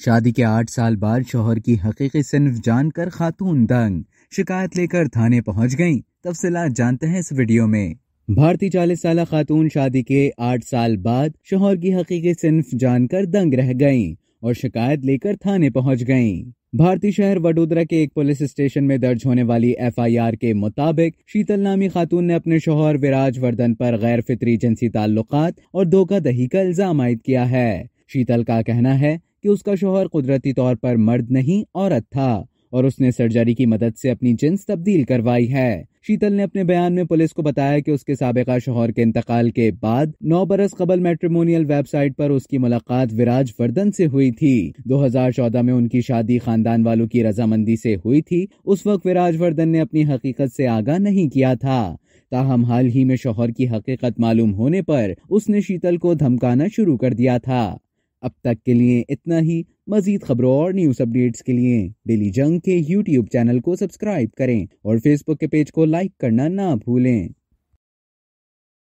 शादी के 8 साल बाद शौहर की हकीकी सिन्फ जानकर खातून दंग, शिकायत लेकर थाने पहुंच गईं। तफसीलात जानते हैं इस वीडियो में। भारतीय 40 साल खातून शादी के 8 साल बाद शौहर की हकीकी सिन्फ जानकर दंग रह गईं और शिकायत लेकर थाने पहुंच गईं। भारतीय शहर वडोदरा के एक पुलिस स्टेशन में दर्ज होने वाली FIR के मुताबिक शीतल नामी खातून ने अपने शौहर विराज वर्धन पर गैर फितरी जिनसी ताल्लुकात और धोखाधड़ी का इल्जाम आयद किया है। शीतल का कहना है कि उसका शौहर कुदरती तौर पर मर्द नहीं औरत था और उसने सर्जरी की मदद से अपनी जिन्स तब्दील करवाई है। शीतल ने अपने बयान में पुलिस को बताया कि उसके साबिका शौहर के इंतकाल के बाद 9 बरस कबल मैट्रिमोनियल वेबसाइट पर उसकी मुलाकात विराज वर्धन से हुई थी। 2014 में उनकी शादी खानदान वालों की रजामंदी से हुई थी। उस वक्त विराज वर्धन ने अपनी हकीकत से आगाह नहीं किया था। ताहम हाल ही में शौहर की हकीकत मालूम होने पर उसने शीतल को धमकाना शुरू कर दिया था। अब तक के लिए इतना ही। मजीद खबरों और न्यूज अपडेट्स के लिए डेली जंग के YouTube चैनल को सब्सक्राइब करें और Facebook के पेज को लाइक करना ना भूलें।